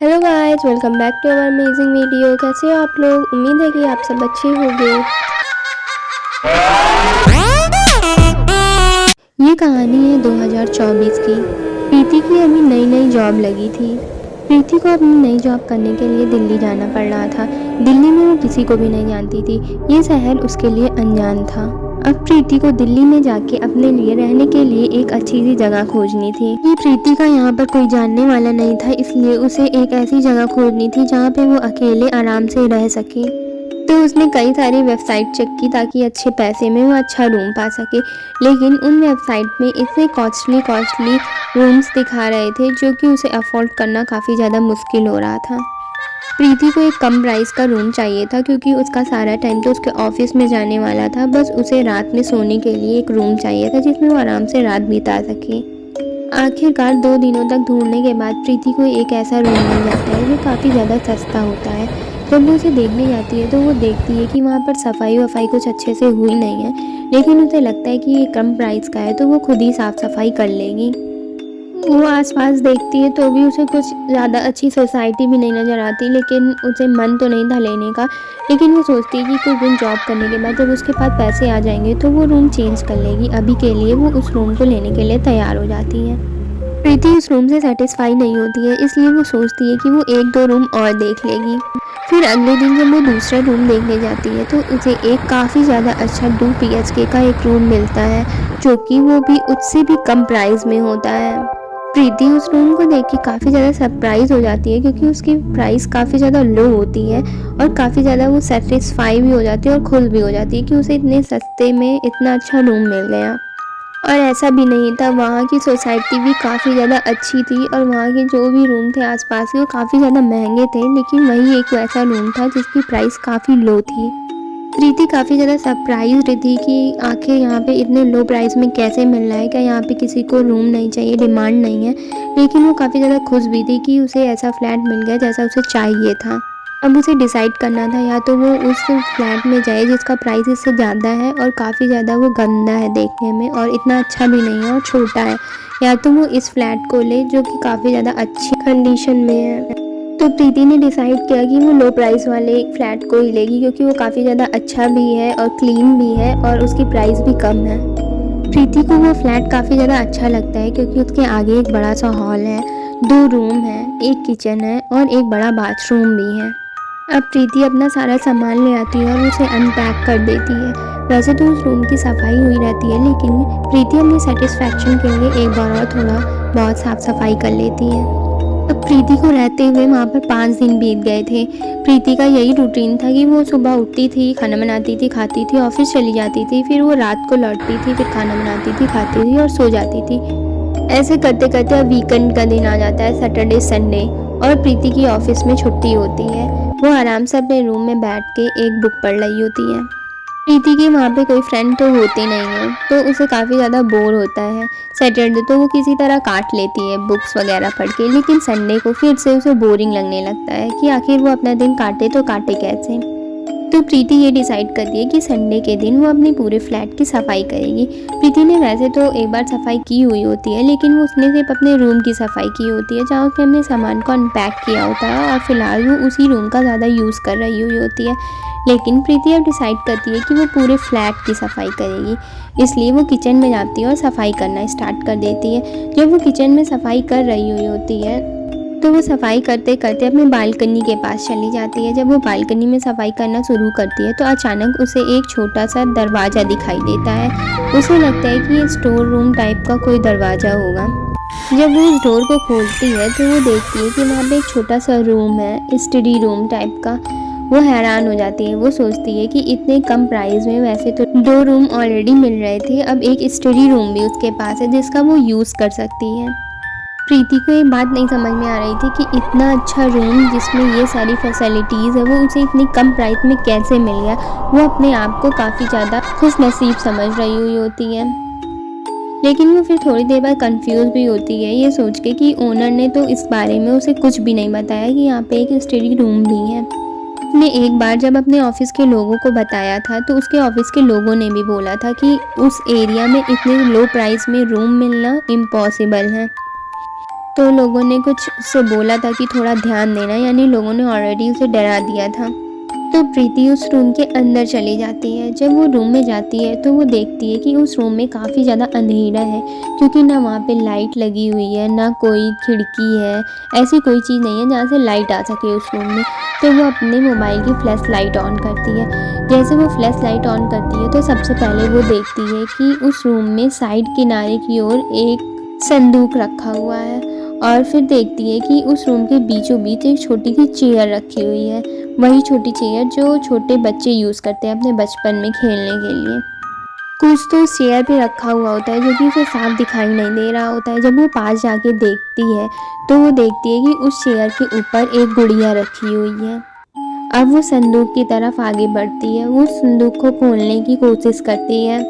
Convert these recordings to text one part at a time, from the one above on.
Hello guys, welcome back to our amazing video. कैसे हो आप लोग? उम्मीद है कि आप सब अच्छे होंगे। ये कहानी है 2024 की। प्रीति की अभी नई नई जॉब लगी थी। प्रीति को अपनी नई जॉब करने के लिए दिल्ली जाना पड़ रहा था। दिल्ली में वो किसी को भी नहीं जानती थी। ये शहर उसके लिए अनजान था। अब प्रीति को दिल्ली में जाके अपने लिए रहने के लिए एक अच्छी सी जगह खोजनी थी। ये प्रीति का यहाँ पर कोई जानने वाला नहीं था, इसलिए उसे एक ऐसी जगह खोजनी थी जहाँ पे वो अकेले आराम से रह सके। तो उसने कई सारी वेबसाइट चेक की ताकि अच्छे पैसे में वो अच्छा रूम पा सके, लेकिन उन वेबसाइट में इतने कॉस्टली रूम्स दिखा रहे थे जो कि उसे अफोर्ड करना काफ़ी ज़्यादा मुश्किल हो रहा था। प्रीति को एक कम प्राइस का रूम चाहिए था क्योंकि उसका सारा टाइम तो उसके ऑफिस में जाने वाला था। बस उसे रात में सोने के लिए एक रूम चाहिए था जिसमें वो आराम से रात बिता सके। आखिरकार 2 दिनों तक ढूंढने के बाद प्रीति को एक ऐसा रूम मिल जाता है जो काफ़ी ज़्यादा सस्ता होता है। जब वो उसे देखने जाती है तो वो देखती है कि वहाँ पर सफाई वफाई कुछ अच्छे से हुई नहीं है, लेकिन उसे लगता है कि ये कम प्राइस का है तो वो खुद ही साफ़ सफाई कर लेगी। वो आसपास देखती है तो भी उसे कुछ ज़्यादा अच्छी सोसाइटी भी नहीं नज़र आती, लेकिन उसे मन तो नहीं था लेने का। लेकिन वो सोचती है कि कुछ दिन जॉब करने के बाद जब उसके पास पैसे आ जाएंगे तो वो रूम चेंज कर लेगी। अभी के लिए वो उस रूम को लेने के लिए तैयार हो जाती है। प्रीति उस रूम से सेटिस्फाई नहीं होती है, इसलिए वो सोचती है कि वो 1-2 रूम और देख लेगी। फिर अगले दिन जब वो दूसरा रूम देखने जाती है तो उसे एक काफ़ी ज़्यादा अच्छा 2 BHK का एक रूम मिलता है जो कि वो भी उससे भी कम प्राइस में होता है। प्रीति उस रूम को देख के काफ़ी ज़्यादा सरप्राइज हो जाती है क्योंकि उसकी प्राइस काफ़ी ज़्यादा लो होती है और काफ़ी ज़्यादा वो सेटिस्फाई भी हो जाती है और खुश भी हो जाती है कि उसे इतने सस्ते में इतना अच्छा रूम मिल गया। और ऐसा भी नहीं था, वहाँ की सोसाइटी भी काफ़ी ज़्यादा अच्छी थी और वहाँ के जो भी रूम थे आसपास के वो काफ़ी ज़्यादा महंगे थे, लेकिन वही एक ऐसा रूम था जिसकी प्राइस काफ़ी लो थी। प्रीति काफ़ी ज़्यादा सरप्राइज्ड थी कि आखिर यहाँ पे इतने लो प्राइस में कैसे मिल रहा है, क्या यहाँ पे किसी को रूम नहीं चाहिए, डिमांड नहीं है। लेकिन वो काफ़ी ज़्यादा खुश भी थी कि उसे ऐसा फ्लैट मिल गया जैसा उसे चाहिए था। अब उसे डिसाइड करना था, या तो वो उस फ्लैट में जाए जिसका प्राइस इससे ज़्यादा है और काफ़ी ज़्यादा वो गंदा है देखने में और इतना अच्छा भी नहीं है और छोटा है, या तो वो इस फ्लैट को ले जो कि काफ़ी ज़्यादा अच्छी कंडीशन में है। तो प्रीति ने डिसाइड किया कि वो लो प्राइस वाले एक फ़्लैट को ही लेगी क्योंकि वो काफ़ी ज़्यादा अच्छा भी है और क्लीन भी है और उसकी प्राइस भी कम है। प्रीति को वो फ्लैट काफ़ी ज़्यादा अच्छा लगता है क्योंकि उसके आगे एक बड़ा सा हॉल है, 2 रूम है, एक किचन है और एक बड़ा बाथरूम भी है। अब प्रीति अपना सारा सामान ले आती है और उसे अनपैक कर देती है। वैसे तो उस रूम की सफाई हुई रहती है, लेकिन प्रीति अपनी सेटिस्फैक्शन के लिए एक बार और थोड़ा बहुत साफ़ सफाई कर लेती है। अब प्रीति को रहते हुए वहाँ पर 5 दिन बीत गए थे। प्रीति का यही रूटीन था कि वो सुबह उठती थी, खाना बनाती थी, खाती थी, ऑफिस चली जाती थी, फिर वो रात को लौटती थी, फिर खाना बनाती थी, खाती थी और सो जाती थी। ऐसे करते करते अब वीकेंड का दिन आ जाता है, सैटरडे संडे, और प्रीति की ऑफिस में छुट्टी होती है। वो आराम से अपने रूम में बैठ के एक बुक पढ़ रही होती है। प्रीति के वहाँ पे कोई फ्रेंड तो होते नहीं है, तो उसे काफ़ी ज़्यादा बोर होता है। सैटरडे तो वो किसी तरह काट लेती है बुक्स वगैरह पढ़ के, लेकिन संडे को फिर से उसे बोरिंग लगने लगता है कि आखिर वो अपना दिन काटे तो काटे कैसे। तो प्रीति ये डिसाइड करती है कि संडे के दिन वो अपने पूरे फ्लैट की सफाई करेगी। प्रीति ने वैसे तो एक बार सफाई की हुई होती है, लेकिन वो उसने सिर्फ अपने रूम की सफाई की होती है जहाँ उसने अपने सामान को अनपैक किया होता है और फिलहाल वो उसी रूम का ज़्यादा यूज़ कर रही हुई होती है। लेकिन प्रीति अब डिसाइड करती है कि वो पूरे फ्लैट की सफाई करेगी, इसलिए वो किचन में जाती है और सफाई करना स्टार्ट कर देती है। जब वो किचन में सफाई कर रही हुई होती है तो वो सफाई करते करते अपनी बालकनी के पास चली जाती है। जब वो बालकनी में सफाई करना शुरू करती है तो अचानक उसे एक छोटा सा दरवाज़ा दिखाई देता है। उसे लगता है कि ये स्टोर रूम टाइप का कोई दरवाज़ा होगा। जब वो उस डोर को खोलती है तो वो देखती है कि वहाँ पे एक छोटा सा रूम है, स्टडी रूम टाइप का। वो हैरान हो जाती है। वो सोचती है कि इतने कम प्राइस में वैसे तो 2 रूम ऑलरेडी मिल रहे थे, अब एक स्टडी रूम भी उसके पास है जिसका वो यूज़ कर सकती है। प्रीति को एक बात नहीं समझ में आ रही थी कि इतना अच्छा रूम जिसमें ये सारी फैसिलिटीज़ है वो उसे इतनी कम प्राइस में कैसे मिल गया। वो अपने आप को काफ़ी ज़्यादा खुश नसीब समझ रही हुई होती है, लेकिन वो फिर थोड़ी देर बाद कंफ्यूज भी होती है ये सोच के कि ओनर ने तो इस बारे में उसे कुछ भी नहीं बताया कि यहाँ पे एक स्टडी रूम भी है। उसने एक बार जब अपने ऑफिस के लोगों को बताया था तो उसके ऑफिस के लोगों ने भी बोला था कि उस एरिया में इतने लो प्राइस में रूम मिलना इम्पॉसिबल है। तो लोगों ने कुछ उससे बोला था कि थोड़ा ध्यान देना, यानी लोगों ने ऑलरेडी उसे डरा दिया था। तो प्रीति उस रूम के अंदर चली जाती है। जब वो रूम में जाती है तो वो देखती है कि उस रूम में काफ़ी ज़्यादा अंधेरा है, क्योंकि ना वहाँ पे लाइट लगी हुई है, ना कोई खिड़की है, ऐसी कोई चीज़ नहीं है जहाँ से लाइट आ सके उस रूम में। तो वो अपने मोबाइल की फ्लैश लाइट ऑन करती है। जैसे वो फ्लैश लाइट ऑन करती है तो सबसे पहले वो देखती है कि उस रूम में साइड किनारे की ओर एक संदूक रखा हुआ है, और फिर देखती है कि उस रूम के बीचों बीच एक छोटी सी चेयर रखी हुई है, वही छोटी चेयर जो छोटे बच्चे यूज़ करते हैं अपने बचपन में खेलने के लिए। कुछ तो उस चेयर पे रखा हुआ होता है जो कि उसे साफ दिखाई नहीं दे रहा होता है। जब वो पास जाके देखती है तो वो देखती है कि उस चेयर के ऊपर एक गुड़िया रखी हुई है। अब वो संदूक की तरफ आगे बढ़ती है, वो संदूक को खोलने की कोशिश करती है।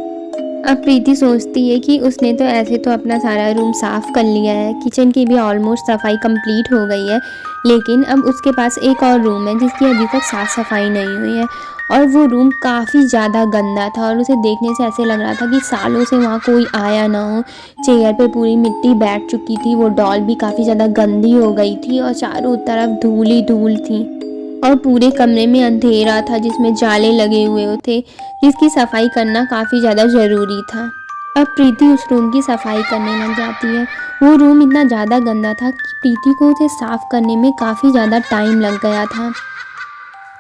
अब प्रीति सोचती है कि उसने तो ऐसे तो अपना सारा रूम साफ़ कर लिया है, किचन की भी ऑलमोस्ट सफाई कंप्लीट हो गई है, लेकिन अब उसके पास एक और रूम है जिसकी अभी तक साफ़ सफाई नहीं हुई है, और वो रूम काफ़ी ज़्यादा गंदा था और उसे देखने से ऐसे लग रहा था कि सालों से वहाँ कोई आया ना हो। चेयर पे पूरी मिट्टी बैठ चुकी थी, वो डॉल भी काफ़ी ज़्यादा गंदी हो गई थी और चारों तरफ धूल ही धूल थी, और पूरे कमरे में अंधेरा था जिसमें जाले लगे हुए थे, जिसकी सफाई करना काफ़ी ज़्यादा ज़रूरी था। अब प्रीति उस रूम की सफाई करने लग जाती है। वो रूम इतना ज़्यादा गंदा था कि प्रीति को उसे साफ़ करने में काफ़ी ज़्यादा टाइम लग गया था।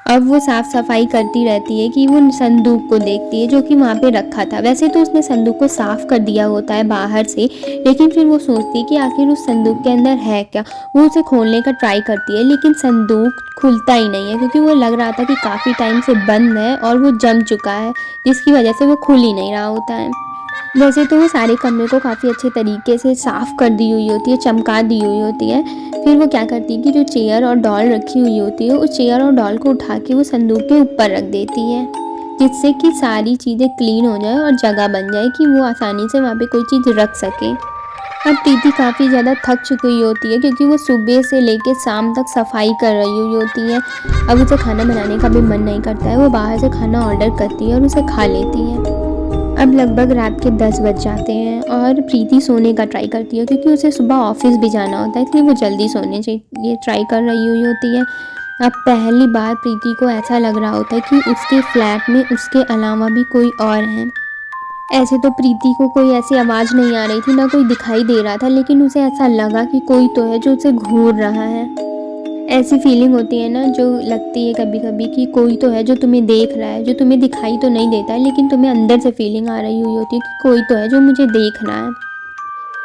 अब वो साफ़ सफाई करती रहती है कि वो संदूक को देखती है जो कि वहाँ पे रखा था। वैसे तो उसने संदूक को साफ़ कर दिया होता है बाहर से, लेकिन फिर वो सोचती है कि आखिर उस संदूक के अंदर है क्या। वो उसे खोलने का ट्राई करती है, लेकिन संदूक खुलता ही नहीं है, क्योंकि वो लग रहा था कि काफ़ी टाइम से बंद है और वो जम चुका है, जिसकी वजह से वो खुल ही नहीं रहा होता है। वैसे तो वो सारे कमरे को काफ़ी अच्छे तरीके से साफ़ कर दी हुई होती है, चमका दी हुई होती है। फिर वो क्या करती है कि जो चेयर और डॉल रखी हुई होती है, उस चेयर और डॉल को उठा के वो संदूक के ऊपर रख देती है, जिससे कि सारी चीज़ें क्लीन हो जाए और जगह बन जाए कि वो आसानी से वहाँ पे कोई चीज़ रख सके। अब प्रीति काफ़ी ज़्यादा थक चुकी हुई होती है, क्योंकि वो सुबह से लेके शाम तक सफाई कर रही हुई होती है। अब उसे खाना बनाने का भी मन नहीं करता है, वो बाहर से खाना ऑर्डर करती है और उसे खा लेती है। अब लगभग रात के 10 बज जाते हैं और प्रीति सोने का ट्राई करती है, क्योंकि उसे सुबह ऑफिस भी जाना होता है, इसलिए वो जल्दी सोने चाहिए ट्राई कर रही हुई होती है। अब पहली बार प्रीति को ऐसा लग रहा होता है कि उसके फ्लैट में उसके अलावा भी कोई और है। ऐसे तो प्रीति को कोई ऐसी आवाज़ नहीं आ रही थी, ना कोई दिखाई दे रहा था, लेकिन उसे ऐसा लगा कि कोई तो है जो उसे घूर रहा है। ऐसी फीलिंग होती है ना, जो लगती है कभी कभी कि कोई तो है जो तुम्हें देख रहा है, जो तुम्हें दिखाई तो नहीं देता है, लेकिन तुम्हें अंदर से फीलिंग आ रही हुई होती है कि कोई तो है जो मुझे देख रहा है।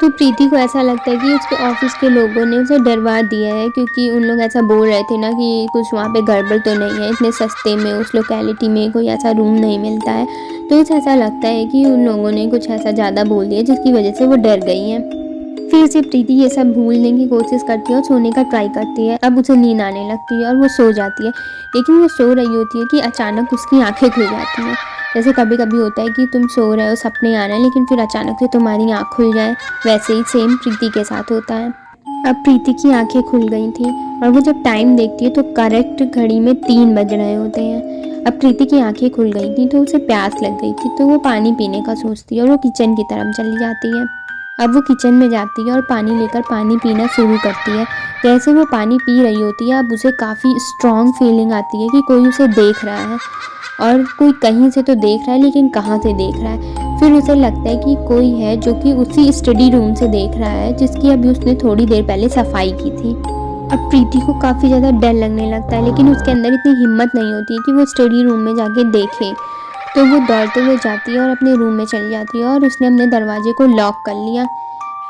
तो प्रीति को ऐसा लगता है कि उसके ऑफिस के लोगों ने उसे डरवा दिया है, क्योंकि उन लोग ऐसा बोल रहे थे ना कि कुछ वहाँ पे गड़बड़ तो नहीं है, इतने सस्ते में उस लोकेलिटी में कोई ऐसा रूम नहीं मिलता है। तो उसे ऐसा लगता है कि उन लोगों ने कुछ ऐसा ज़्यादा बोल दिया जिसकी वजह से वो डर गई हैं। फिर से प्रीति ये सब भूलने की कोशिश करती है और सोने का ट्राई करती है। अब उसे नींद आने लगती है और वो सो जाती है, लेकिन वो सो रही होती है कि अचानक उसकी आंखें खुल जाती हैं। जैसे कभी कभी होता है कि तुम सो रहे हो, सपने आ रहे हैं, लेकिन फिर अचानक से तुम्हारी आँख खुल जाए, वैसे ही सेम प्रीति के साथ होता है। अब प्रीति की आंखें खुल गई थी और वो जब टाइम देखती है तो करेक्ट घड़ी में 3 बज रहे होते हैं। अब प्रीति की आंखें खुल गई थी तो उसे प्यास लग गई थी, तो वो पानी पीने का सोचती है और वो किचन की तरफ चली जाती है। अब वो किचन में जाती है और पानी लेकर पानी पीना शुरू करती है। जैसे वो पानी पी रही होती है, अब उसे काफ़ी स्ट्रॉन्ग फीलिंग आती है कि कोई उसे देख रहा है, और कोई कहीं से तो देख रहा है, लेकिन कहाँ से देख रहा है। फिर उसे लगता है कि कोई है जो कि उसी स्टडी रूम से देख रहा है, जिसकी अभी उसने थोड़ी देर पहले सफाई की थी। अब प्रीति को काफ़ी ज़्यादा डर लगने लगता है, लेकिन उसके अंदर इतनी हिम्मत नहीं होती है कि वो स्टडी रूम में जाके देखे। तो वो दौड़ते हुए जाती है और अपने रूम में चली जाती है, और उसने अपने दरवाजे को लॉक कर लिया।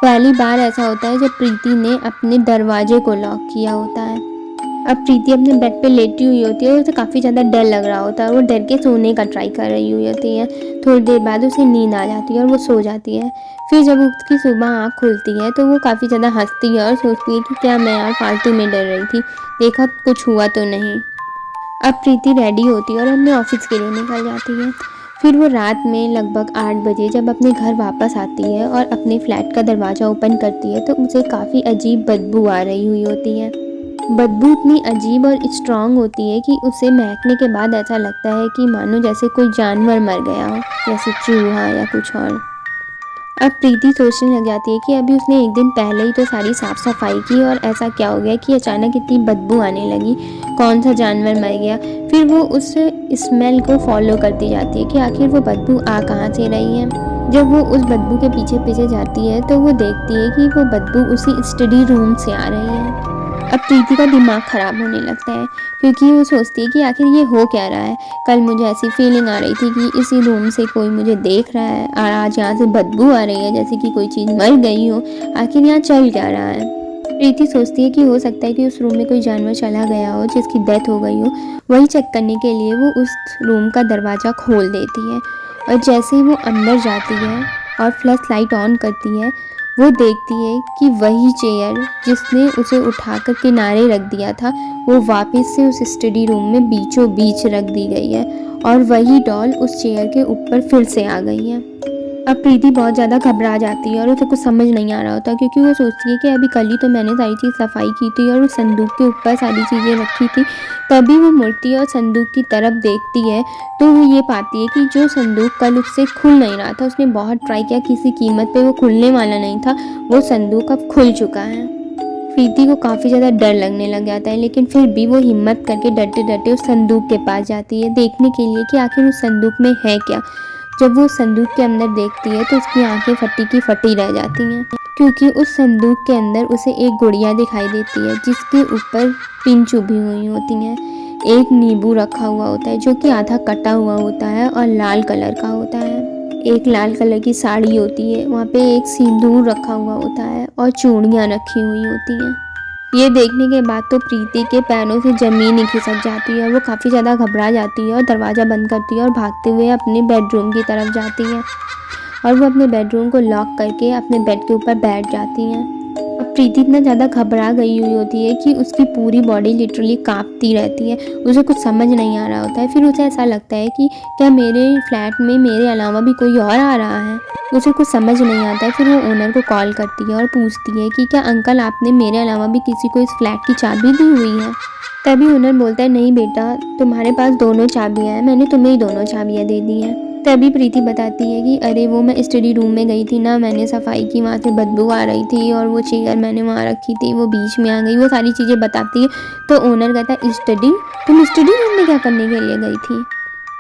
पहली बार ऐसा होता है जब प्रीति ने अपने दरवाजे को लॉक किया होता है। अब प्रीति अपने बेड पे लेटी हुई होती है और उसे काफ़ी ज़्यादा डर लग रहा होता है, और वो डर के सोने का ट्राई कर रही हुई होती है। थोड़ी देर बाद उसे नींद आ जाती है और वो सो जाती है। फिर जब उसकी सुबह आँख खुलती है तो वो काफ़ी ज़्यादा हंसती है और सोचती है कि क्या मैं यार फालतू में डर रही थी, देखा कुछ हुआ तो नहीं। अब प्रीति रेडी होती है और अपने ऑफिस के लिए निकल जाती है। फिर वो रात में लगभग 8 बजे जब अपने घर वापस आती है और अपने फ्लैट का दरवाज़ा ओपन करती है, तो उसे काफ़ी अजीब बदबू आ रही हुई होती है। बदबू इतनी अजीब और स्ट्रॉन्ग होती है कि उसे महकने के बाद ऐसा लगता है कि मानो जैसे कोई जानवर मर गया हो, जैसे चूहा या कुछ और। अब प्रीति सोचने लग जाती है कि अभी उसने एक दिन पहले ही तो सारी साफ सफाई की और ऐसा क्या हो गया कि अचानक इतनी बदबू आने लगी, कौन सा जानवर मर गया। फिर वो उस स्मेल को फॉलो करती जाती है कि आखिर वो बदबू आ कहाँ से रही है। जब वो उस बदबू के पीछे पीछे जाती है तो वो देखती है कि वो बदबू उसी स्टडी रूम से आ रही है। अब प्रीति का दिमाग ख़राब होने लगता है क्योंकि वो सोचती है कि आखिर ये हो क्या रहा है। कल मुझे ऐसी फीलिंग आ रही थी कि इसी रूम से कोई मुझे देख रहा है और आज यहाँ से बदबू आ रही है जैसे कि कोई चीज़ मर गई हो। आखिर यहाँ चल क्या रहा है। प्रीति सोचती है कि हो सकता है कि उस रूम में कोई जानवर चला गया हो जिसकी डेथ हो गई हो। वही चेक करने के लिए वो उस रूम का दरवाज़ा खोल देती है और जैसे ही वो अंदर जाती है और फ्लैश लाइट ऑन करती है, वो देखती है कि वही चेयर जिसने उसे उठाकर किनारे रख दिया था वो वापस से उस स्टडी रूम में बीचों बीच रख दी गई है और वही डॉल उस चेयर के ऊपर फिर से आ गई है। अब प्रीति बहुत ज़्यादा घबरा जाती है और उसे कुछ समझ नहीं आ रहा होता क्योंकि वो सोचती है कि अभी कल ही तो मैंने सारी चीज़ सफाई की थी और उस संदूक के ऊपर सारी चीज़ें रखी थी। तभी वो मुड़ती है और संदूक की तरफ देखती है तो वो ये पाती है कि जो संदूक कल उससे खुल नहीं रहा था, उसने बहुत ट्राई किया, किसी कीमत पे वो खुलने वाला नहीं था, वो संदूक अब खुल चुका है। प्रीति को काफ़ी ज़्यादा डर लगने लग जाता है लेकिन फिर भी वो हिम्मत करके डरते डरते उस संदूक के पास जाती है देखने के लिए कि आखिर उस संदूक में है क्या। जब वो संदूक के अंदर देखती है तो उसकी आंखें फटी की फटी रह जाती हैं क्योंकि उस संदूक के अंदर उसे एक गुड़िया दिखाई देती है जिसके ऊपर पिन चुभी हुई होती हैं। एक नींबू रखा हुआ होता है जो कि आधा कटा हुआ होता है और लाल कलर का होता है। एक लाल कलर की साड़ी होती है, वहाँ पे एक सिंदूर रखा हुआ होता है और चूड़ियाँ रखी हुई होती हैं। ये देखने के बाद तो प्रीति के पैरों से ज़मीन ही खिसक जाती है और वो काफ़ी ज़्यादा घबरा जाती है और दरवाज़ा बंद करती है और भागते हुए अपने बेडरूम की तरफ जाती है और वो अपने बेडरूम को लॉक करके अपने बेड के ऊपर बैठ जाती हैं। अब प्रीति इतना ज़्यादा घबरा गई हुई होती है कि उसकी पूरी बॉडी लिटरली काँपती रहती है, उसे कुछ समझ नहीं आ रहा होता है। फिर उसे ऐसा लगता है कि क्या मेरे फ्लैट में मेरे अलावा भी कोई और आ रहा है। उसे कुछ समझ नहीं आता है। फिर वो ओनर को कॉल करती है और पूछती है कि क्या अंकल आपने मेरे अलावा भी किसी को इस फ्लैट की चाबी दी हुई है। तभी ओनर बोलता है नहीं बेटा, तुम्हारे पास दोनों चाबियाँ हैं, मैंने तुम्हें ही दोनों चाबियाँ दे दी हैं। तभी प्रीति बताती है कि अरे वो मैं स्टडी रूम में गई थी ना, मैंने सफाई की, वहाँ से बदबू आ रही थी और वो चेयर मैंने वहाँ रखी थी वो बीच में आ गई, वो सारी चीज़ें बताती है। तो ओनर कहता है स्टडी, तुम स्टडी रूम में क्या करने के लिए गई थी।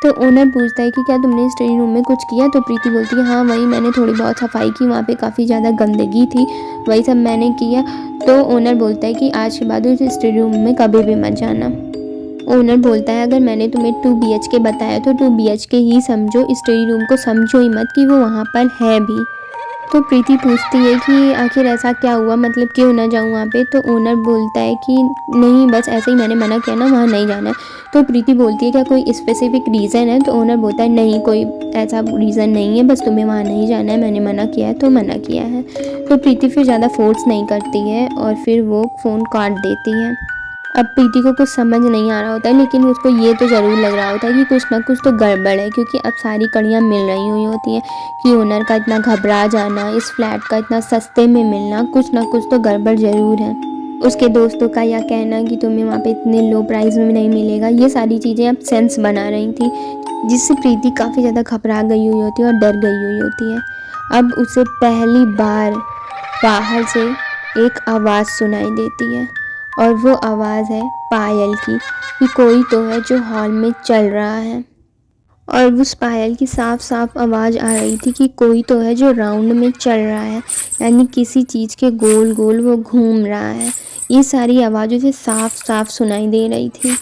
तो ओनर पूछता है कि क्या तुमने स्टडी रूम में कुछ किया। तो प्रीति बोलती है हाँ वही मैंने थोड़ी बहुत सफाई की, वहाँ पे काफ़ी ज़्यादा गंदगी थी, वही सब मैंने किया। तो ओनर बोलता है कि आज के बाद उस स्टडी रूम में कभी भी मत जाना। ओनर बोलता है अगर मैंने तुम्हें 2 BHK बताया तो 2 BHK ही समझो, स्टडी रूम को समझो ही मत कि वो वहाँ पर है भी। तो प्रीति पूछती है कि आखिर ऐसा क्या हुआ, मतलब क्यों ना जाऊँ वहाँ पे। तो ओनर बोलता है कि नहीं बस ऐसे ही मैंने मना किया ना, वहाँ नहीं जाना है। तो प्रीति बोलती है क्या कोई स्पेसिफिक रीज़न है। तो ओनर बोलता है नहीं कोई ऐसा रीज़न नहीं है, बस तुम्हें वहाँ नहीं जाना है, मैंने मना किया है तो मना किया है। तो प्रीति फिर ज़्यादा फोर्स नहीं करती है और फिर वो फ़ोन काट देती है। अब प्रीति को कुछ समझ नहीं आ रहा होता है लेकिन उसको ये तो ज़रूर लग रहा होता है कि कुछ ना कुछ तो गड़बड़ है क्योंकि अब सारी कड़ियाँ मिल रही हुई होती हैं कि ओनर का इतना घबरा जाना, इस फ्लैट का इतना सस्ते में मिलना, कुछ ना कुछ तो गड़बड़ ज़रूर है। उसके दोस्तों का यह कहना कि तुम्हें वहाँ पे इतने लो प्राइस में नहीं मिलेगा, ये सारी चीज़ें अब सेंस बना रही थी जिससे प्रीति काफ़ी ज़्यादा घबरा गई हुई होती है और डर गई हुई होती है। अब उसे पहली बार बाहर से एक आवाज़ सुनाई देती है और वो आवाज़ है पायल की कि कोई तो है जो हॉल में चल रहा है। और उस पायल की साफ साफ आवाज़ आ रही थी कि कोई तो है जो राउंड में चल रहा है, यानी किसी चीज़ के गोल गोल वो घूम रहा है। ये सारी आवाज़ उसे साफ साफ सुनाई दे रही थी।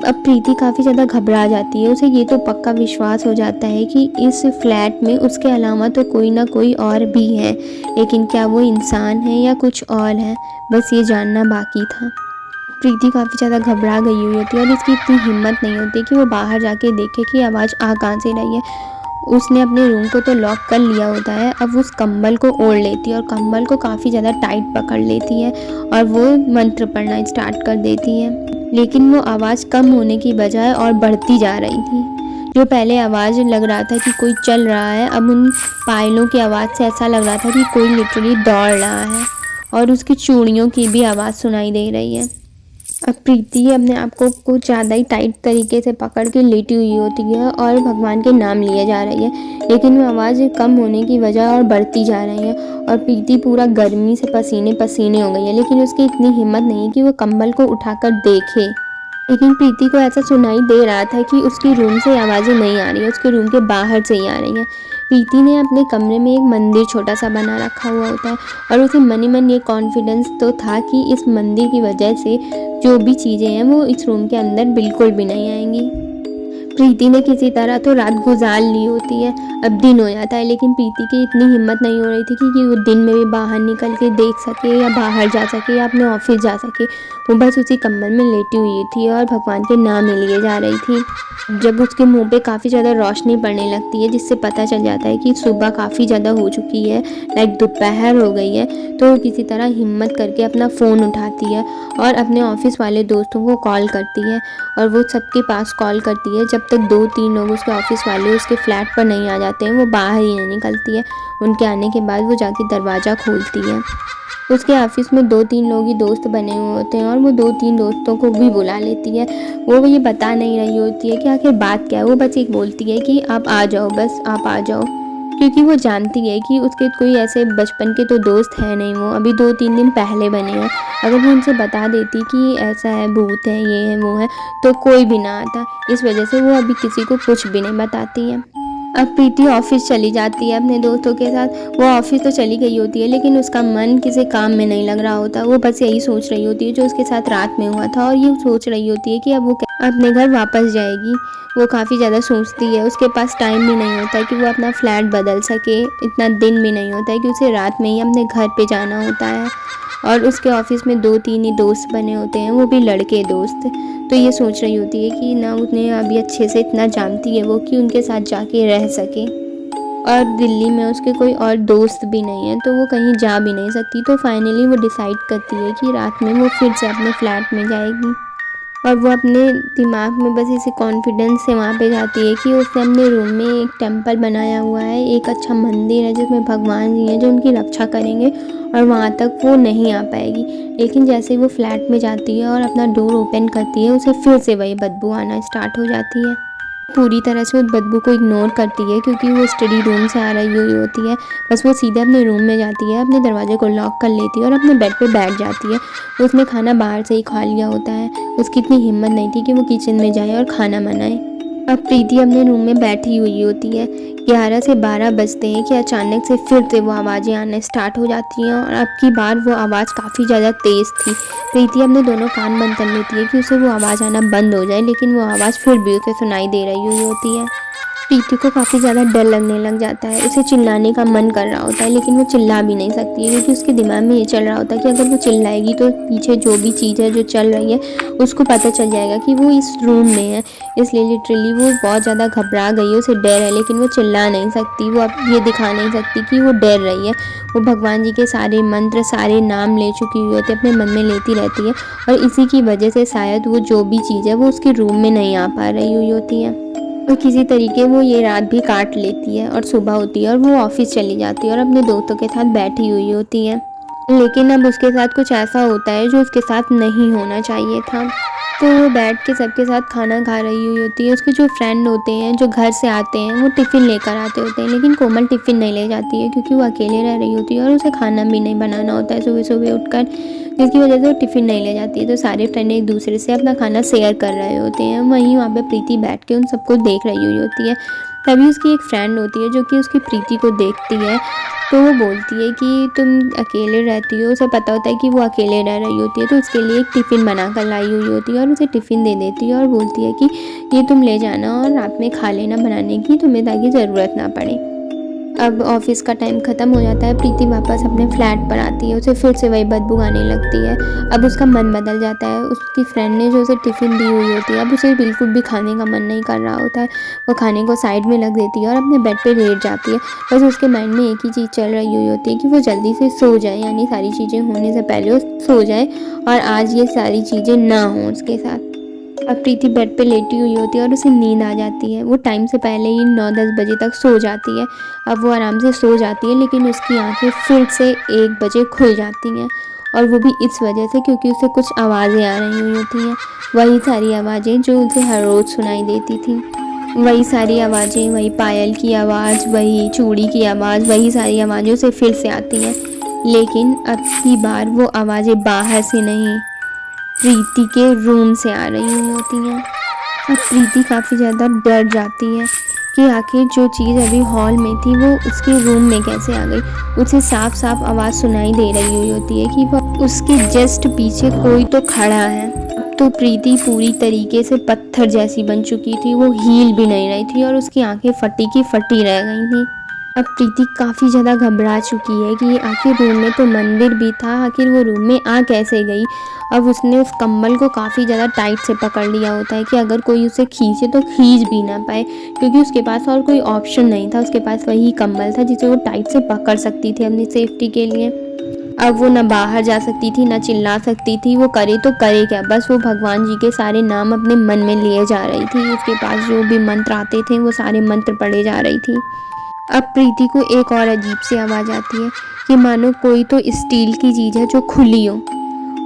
अब प्रीति काफ़ी ज़्यादा घबरा जाती है, उसे ये तो पक्का विश्वास हो जाता है कि इस फ्लैट में उसके अलावा तो कोई ना कोई और भी है, लेकिन क्या वो इंसान है या कुछ और है, बस ये जानना बाकी था। प्रीति काफ़ी ज़्यादा घबरा गई हुई होती है और इसकी इतनी हिम्मत नहीं होती कि वो बाहर जाके देखे कि आवाज़ आ कहाँ से रही है। उसने अपने रूम को तो लॉक कर लिया होता है, अब उस कंबल को ओढ़ लेती है और कंबल को काफ़ी ज़्यादा टाइट पकड़ लेती है और वो मंत्र पढ़ना स्टार्ट कर देती है। लेकिन वो आवाज़ कम होने की बजाय और बढ़ती जा रही थी। जो पहले आवाज़ लग रहा था कि कोई चल रहा है, अब उन पायलों की आवाज़ से ऐसा लग रहा था कि कोई लिटरली दौड़ रहा है और उसकी चूड़ियों की भी आवाज़ सुनाई दे रही है। अब प्रीति अपने आप को कुछ ज़्यादा ही टाइट तरीके से पकड़ के लेटी हुई होती है और भगवान के नाम लिए जा रही है, लेकिन वो आवाज़ कम होने की वजह और बढ़ती जा रही है और प्रीति पूरा गर्मी से पसीने पसीने हो गई है, लेकिन उसकी इतनी हिम्मत नहीं है कि वो कंबल को उठाकर देखे। लेकिन प्रीति को ऐसा सुनाई दे रहा था कि उसके रूम से आवाज़ें नहीं आ रही है, उसके रूम के बाहर से ही आ रही हैं। प्रीति ने अपने कमरे में एक मंदिर छोटा सा बना रखा हुआ होता है और उसे मन ही मन ये कॉन्फिडेंस तो था कि इस मंदिर की वजह से जो भी चीज़ें हैं वो इस रूम के अंदर बिल्कुल भी नहीं आएंगी। प्रीति ने किसी तरह तो रात गुजार ली होती है, अब दिन हो जाता है, लेकिन प्रीति की इतनी हिम्मत नहीं हो रही थी कि वो दिन में भी बाहर निकल के देख सके या बाहर जा सके या अपने ऑफिस जा सके। वो बस उसी कम्बल में लेटी हुई थी और भगवान के नाम ही लिए जा रही थी। जब उसके मुंह पे काफ़ी ज़्यादा रोशनी पड़ने लगती है जिससे पता चल जाता है कि सुबह काफ़ी ज़्यादा हो चुकी है, लाइक दोपहर हो गई है, तो वो किसी तरह हिम्मत करके अपना फ़ोन उठाती है और अपने ऑफिस वाले दोस्तों को कॉल करती है और वो सबके पास कॉल करती है। जब तक 2-3 लोग उसके ऑफिस वाले उसके फ्लैट पर नहीं आ जाते हैं वो बाहर ही नहीं निकलती है। उनके आने के बाद वो जाके दरवाज़ा खोलती है। उसके ऑफिस में 2-3 लोग ही दोस्त बने हुए होते हैं और वो 2-3 दोस्तों को भी बुला लेती है। वो ये बता नहीं रही होती है कि आखिर बात क्या है, वो बस एक बोलती है कि आप आ जाओ, बस आप आ जाओ, क्योंकि वो जानती है कि उसके कोई ऐसे बचपन के तो दोस्त है नहीं, वो अभी 2-3 दिन पहले बने हैं। अगर वो उनसे बता देती कि ऐसा है, भूत है, ये है, वो है, तो कोई भी ना आता। इस वजह से वो अभी किसी को कुछ भी नहीं बताती है। अब प्रीति ऑफिस चली जाती है अपने दोस्तों के साथ। वो ऑफिस तो चली गई होती है, लेकिन उसका मन किसी काम में नहीं लग रहा होता। वो बस यही सोच रही होती है जो उसके साथ रात में हुआ था और ये सोच रही होती है कि अब वो अपने घर वापस जाएगी। वो काफ़ी ज़्यादा सोचती है, उसके पास टाइम भी नहीं होता है कि वो अपना फ्लैट बदल सके, इतना दिन भी नहीं होता है कि उसे रात में ही अपने घर पे जाना होता है। और उसके ऑफिस में 2-3 ही दोस्त बने होते हैं, वो भी लड़के दोस्त। तो ये सोच रही होती है कि ना उन्हें अभी अच्छे से इतना जानती है वो कि उनके साथ जाके रह सके, और दिल्ली में उसके कोई और दोस्त भी नहीं है, तो वो कहीं जा भी नहीं सकती। तो फाइनली वो डिसाइड करती है कि रात में वो फिर से अपने फ्लैट में जाएगी और वो अपने दिमाग में बस इसी कॉन्फिडेंस से वहाँ पे जाती है कि उसने अपने रूम में एक टेंपल बनाया हुआ है, एक अच्छा मंदिर है जिसमें भगवान जी हैं जो उनकी रक्षा करेंगे, और वहाँ तक वो नहीं आ पाएगी। लेकिन जैसे ही वो फ्लैट में जाती है और अपना डोर ओपन करती है, उसे फिर से वही बदबू आना स्टार्ट हो जाती है। पूरी तरह से उस बदबू को इग्नोर करती है क्योंकि वो स्टडी रूम से आ रही हुई होती है। बस वो सीधे अपने रूम में जाती है, अपने दरवाजे को लॉक कर लेती है और अपने बेड पे बैठ जाती है। उसने खाना बाहर से ही खा लिया होता है, उसकी इतनी हिम्मत नहीं थी कि वो किचन में जाए और खाना बनाए। अब प्रीति अपने रूम में बैठी हुई होती है। 11 से 12 बजते हैं कि अचानक से फिर से वो आवाज़ें आना स्टार्ट हो जाती हैं और अब की बार वो आवाज़ काफ़ी ज़्यादा तेज़ थी। प्रीति अपने दोनों कान बंद कर लेती है कि उसे वो आवाज़ आना बंद हो जाए, लेकिन वो आवाज़ फिर भी उसे सुनाई दे रही हुई होती है। प्रीति को काफ़ी ज़्यादा डर लगने लग जाता है, उसे चिल्लाने का मन कर रहा होता है, लेकिन वो चिल्ला भी नहीं सकती है क्योंकि उसके दिमाग में ये चल रहा होता है कि अगर वो चिल्लाएगी तो पीछे जो भी चीज़ है जो चल रही है उसको पता चल जाएगा कि वो इस रूम में है। इसलिए लिटरली वो बहुत ज़्यादा घबरा गई है, उसे डर है, लेकिन वो चिल्ला नहीं सकती, वो अब ये दिखा नहीं सकती कि वो डर रही है। वो भगवान जी के सारे मंत्र, सारे नाम ले चुकी हुई होती है, अपने मन में लेती रहती है, और इसी की वजह से शायद वो जो भी चीज़ है वो उसके रूम में नहीं आ पा रही हुई होती है। और किसी तरीके वो ये रात भी काट लेती है और सुबह होती है और वो ऑफिस चली जाती है और अपने दोस्तों के साथ बैठी हुई होती है। लेकिन अब उसके साथ कुछ ऐसा होता है जो उसके साथ नहीं होना चाहिए था। तो वो बैठ के सबके साथ खाना खा रही हुई होती है। उसके जो फ्रेंड होते हैं जो घर से आते हैं वो टिफ़िन लेकर आते होते हैं, लेकिन कोमल टिफ़िन नहीं ले जाती है क्योंकि वो अकेले रह रही होती है और उसे खाना भी नहीं बनाना होता है सुबह सुबह उठकर, जिसकी वजह से वो टिफ़िन नहीं ले जाती है। तो सारे फ्रेंड एक दूसरे से अपना खाना शेयर कर रहे होते हैं। वहीं वहाँ पे प्रीति बैठ के उन सबको देख रही हुई होती है। तभी उसकी एक फ्रेंड होती है जो कि उसकी प्रीति को देखती है, तो वो बोलती है कि तुम अकेले रहती हो। उसे पता होता है कि वो अकेले रह रही होती है, तो उसके लिए एक टिफ़िन बना कर लाई हुई होती है और उसे टिफ़िन दे देती है और बोलती है कि ये तुम ले जाना और रात में खा लेना बनाने की, तुम्हें ताकि ज़रूरत ना पड़े। अब ऑफिस का टाइम ख़त्म हो जाता है, प्रीति वापस अपने फ्लैट पर आती है, उसे फिर से वही बदबू आने लगती है। अब उसका मन बदल जाता है, उसकी फ्रेंड ने जो उसे टिफ़िन दी हुई होती है अब उसे बिल्कुल भी खाने का मन नहीं कर रहा होता है। वो खाने को साइड में रख देती है और अपने बेड पे लेट जाती है। बस उसके माइंड में एक ही चीज़ चल रही हुई होती है कि वो जल्दी से सो जाए, यानी सारी चीज़ें होने से पहले वो सो जाए और आज ये सारी चीज़ें ना हों उसके साथ। अब प्रीति बेड पे लेटी हुई होती है और उसे नींद आ जाती है। वो टाइम से पहले ही 9-10 बजे तक सो जाती है। अब वो आराम से सो जाती है, लेकिन उसकी आंखें फिर से 1 बजे खुल जाती हैं और वो भी इस वजह से क्योंकि उसे कुछ आवाज़ें आ रही हुई होती हैं, वही सारी आवाज़ें जो उसे हर रोज़ सुनाई देती थी। वही सारी आवाज़ें, वही पायल की आवाज़, वही चूड़ी की आवाज़, वही सारी आवाज़ें उसे फिर से आती हैं। लेकिन अब की बार वो आवाज़ें बाहर से नहीं, प्रीति के रूम से आ रही हुई होती हैं। अब प्रीति काफ़ी ज़्यादा डर जाती है कि आखिर जो चीज़ अभी हॉल में थी वो उसके रूम में कैसे आ गई। उसे साफ साफ आवाज़ सुनाई दे रही हुई होती है कि वह उसके जस्ट पीछे कोई तो खड़ा है। अब तो प्रीति पूरी तरीके से पत्थर जैसी बन चुकी थी, वो हिल भी नहीं रही थी और उसकी आंखें फटी की फटी रह गई थी। अब प्रीति काफ़ी ज़्यादा घबरा चुकी है कि आखिर रूम में तो मंदिर भी था, आखिर वो रूम में आ कैसे गई। अब उसने उस कम्बल को काफ़ी ज़्यादा टाइट से पकड़ लिया होता है कि अगर कोई उसे खींचे तो खींच भी ना पाए, क्योंकि उसके पास और कोई ऑप्शन नहीं था। उसके पास वही कम्बल था जिसे वो टाइट से पकड़ सकती थी अपनी सेफ्टी के लिए। अब वो ना बाहर जा सकती थी, ना चिल्ला सकती थी, वो करे तो करे क्या। बस वो भगवान जी के सारे नाम अपने मन में लिए जा रही थी। उसके पास जो भी मंत्र आते थे वो सारे मंत्र पढ़े जा रही थी। अब प्रीति को एक और अजीब सी आवाज़ आती है कि मानो कोई तो स्टील की चीज़ है जो खुली हो,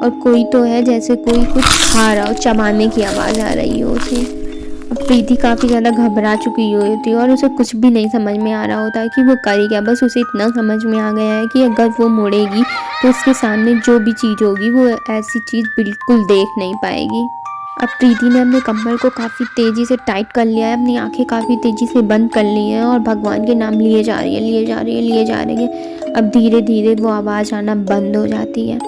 और कोई तो है जैसे कोई कुछ खा रहा हो, चबाने की आवाज़ आ रही हो उसे। अब प्रीति काफ़ी ज़्यादा घबरा चुकी होती है और उसे कुछ भी नहीं समझ में आ रहा होता है कि वो करे क्या। बस उसे इतना समझ में आ गया है कि अगर वो मुड़ेगी तो उसके सामने जो भी चीज़ होगी वो ऐसी चीज़ बिल्कुल देख नहीं पाएगी। अब प्रीति ने अपने कम्बल को काफ़ी तेज़ी से टाइट कर लिया है, अपनी आंखें काफ़ी तेज़ी से बंद कर ली हैं और भगवान के नाम लिए जा रही है, लिए जा रही है, लिए जा रही है। अब धीरे धीरे वो आवाज़ आना बंद हो जाती है।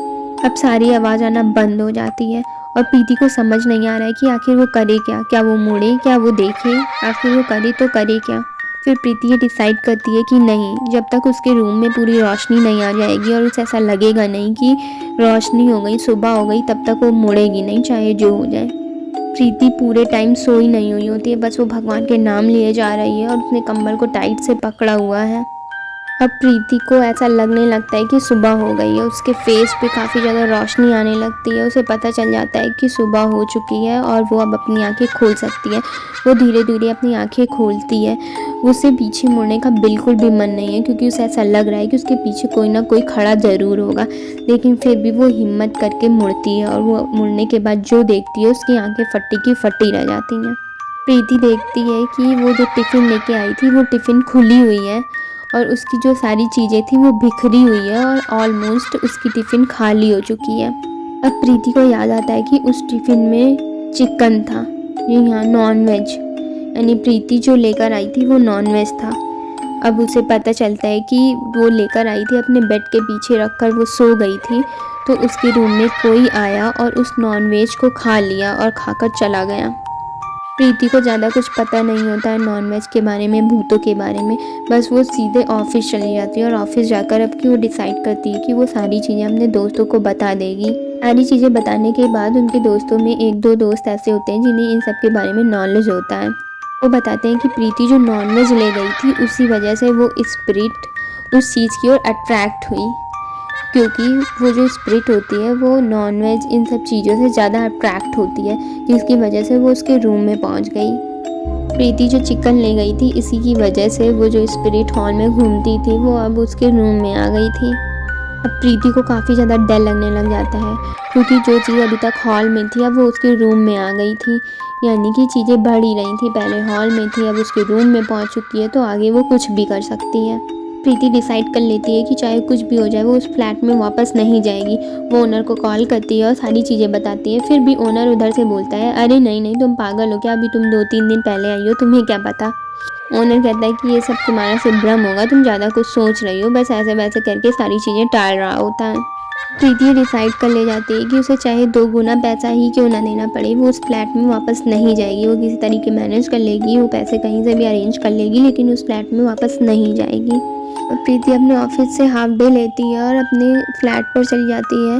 अब सारी आवाज़ आना बंद हो जाती है और प्रीति को समझ नहीं आ रहा है कि आखिर वो करे क्या। क्या वो मुड़े, क्या वो देखे, आखिर वो करे तो करे क्या। फिर प्रीति ये डिसाइड करती है कि नहीं, जब तक उसके रूम में पूरी रोशनी नहीं आ जाएगी और उसे ऐसा लगेगा नहीं कि रोशनी हो गई, सुबह हो गई, तब तक वो मुड़ेगी नहीं, चाहे जो हो जाए। प्रीति पूरे टाइम सोई नहीं हुई होती है, बस वो भगवान के नाम लिए जा रही है और उसने कम्बल को टाइट से पकड़ा हुआ है। अब प्रीति को ऐसा लगने लगता है कि सुबह हो गई है, उसके फेस पे काफ़ी ज़्यादा रोशनी आने लगती है। उसे पता चल जाता है कि सुबह हो चुकी है और वो अब अपनी आंखें खोल सकती है। वो धीरे धीरे अपनी आंखें खोलती है। उसे पीछे मुड़ने का बिल्कुल भी मन नहीं है, क्योंकि उसे ऐसा लग रहा है कि उसके पीछे कोई ना कोई खड़ा ज़रूर होगा। लेकिन फिर भी वो हिम्मत करके मुड़ती है और वो मुड़ने के बाद जो देखती है उसकी आंखें फटी की फटी रह जाती हैं। प्रीति देखती है कि वो जो टिफ़िन लेके आई थी वो टिफ़िन खुली हुई है और उसकी जो सारी चीज़ें थी वो बिखरी हुई है और ऑलमोस्ट उसकी टिफ़िन खाली हो चुकी है। अब प्रीति को याद आता है कि उस टिफ़िन में चिकन था, जी हाँ, नॉन वेज, यानी प्रीति जो लेकर आई थी वो नॉन वेज था। अब उसे पता चलता है कि वो लेकर आई थी, अपने बेड के पीछे रखकर वो सो गई थी, तो उसके रूम में कोई आया और उस नॉन वेज को खा लिया और खाकर चला गया। प्रीति को ज़्यादा कुछ पता नहीं होता है नॉनवेज के बारे में, भूतों के बारे में। बस वो सीधे ऑफिस चली जाती है और ऑफिस जाकर अब की वो डिसाइड करती है कि वो सारी चीज़ें अपने दोस्तों को बता देगी। सारी चीज़ें बताने के बाद उनके दोस्तों में एक दो दोस्त ऐसे होते हैं जिन्हें इन सब के बारे में नॉलेज होता है। वो बताते हैं कि प्रीति जो नॉनवेज ले गई थी उसी वजह से वो स्पिरिट उस चीज़ की ओर अट्रैक्ट हुई, क्योंकि वो जो स्पिरिट होती है वो नॉनवेज इन सब चीज़ों से ज़्यादा अट्रैक्ट होती है, जिसकी वजह से वो उसके रूम में पहुंच गई। प्रीति जो चिकन ले गई थी इसी की वजह से वो जो स्पिरिट हॉल में घूमती थी वो अब उसके रूम में आ गई थी। अब प्रीति को काफ़ी ज़्यादा डर लगने लग जाता है, क्योंकि जो चीज़ अभी तक हॉल में थी अब वो उसके रूम में आ गई थी। यानी कि चीज़ें बढ़ ही रही थी, पहले हॉल में थी अब उसके रूम में पहुंच चुकी है, तो आगे वो कुछ भी कर सकती है। प्रीति डिसाइड कर लेती है कि चाहे कुछ भी हो जाए वो उस फ्लैट में वापस नहीं जाएगी। वो ओनर को कॉल करती है और सारी चीज़ें बताती है। फिर भी ओनर उधर से बोलता है, अरे नहीं नहीं, तुम पागल हो क्या, अभी तुम 2-3 दिन पहले आई हो, तुम्हें क्या पता। ओनर कहता है कि ये सब तुम्हारा सिर्फ भ्रम होगा, तुम ज़्यादा कुछ सोच रही हो, बस ऐसे वैसे करके सारी चीज़ें टाल रहा होता है। प्रीति डिसाइड कर ले जाती है कि उसे चाहे 2 गुना पैसा ही क्यों ना देना पड़े, वो उस फ्लैट में वापस नहीं जाएगी। वो किसी तरीके मैनेज कर लेगी, वो पैसे कहीं से भी अरेंज कर लेगी, लेकिन उस फ्लैट में वापस नहीं जाएगी। प्रीति अपने ऑफिस से हाफ डे लेती है और अपने फ्लैट पर चली जाती है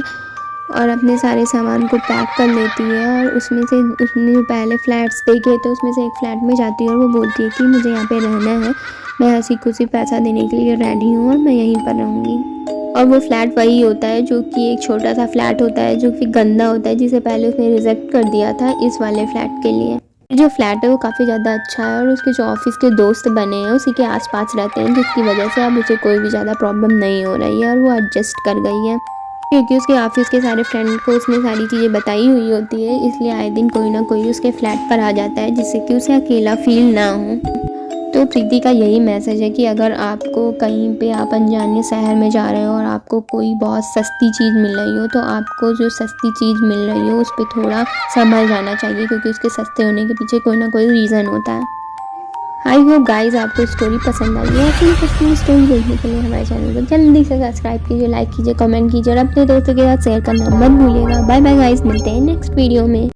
और अपने सारे सामान को पैक कर लेती है। और उसमें से उसने जो पहले फ्लैट्स देखे तो उसमें से एक फ़्लैट में जाती है और वो बोलती है कि मुझे यहाँ पे रहना है, मैं हंसी खुशी पैसा देने के लिए रेडी हूँ और मैं यहीं पर रहूँगी। और वो फ्लैट वही होता है जो कि एक छोटा सा फ्लैट होता है जो कि गंदा होता है, जिसे पहले उसने रिजेक्ट कर दिया था इस वाले फ्लैट के लिए। जो फ्लैट है वो काफ़ी ज़्यादा अच्छा है और उसके जो ऑफिस के दोस्त बने हैं उसी के आसपास रहते हैं, जिसकी वजह से अब उसे कोई भी ज़्यादा प्रॉब्लम नहीं हो रही है और वो एडजस्ट कर गई है। क्योंकि उसके ऑफिस के सारे फ्रेंड को उसने सारी चीज़ें बताई हुई होती है, इसलिए आए दिन कोई ना कोई उसके फ्लैट पर आ जाता है जिससे कि उसे अकेला फील ना हो। तो प्रीति का यही मैसेज है कि अगर आपको कहीं पे आप अनजाने शहर में जा रहे हो और आपको कोई बहुत सस्ती चीज़ मिल रही हो, तो आपको जो सस्ती चीज़ मिल रही हो उस पर थोड़ा संभल जाना चाहिए, क्योंकि उसके सस्ते होने के पीछे कोई ना कोई रीज़न होता है। आई होप गाइज आपको स्टोरी पसंद आई है। ऐसी इंटरेस्टिंग स्टोरी देखने के लिए हमारे चैनल को जल्दी से सब्सक्राइब कीजिए, लाइक कीजिए, कमेंट कीजिए और अपने दोस्तों के साथ शेयर करना मत भूलिएगा। बाय बाय गाइज, मिलते हैं नेक्स्ट वीडियो में।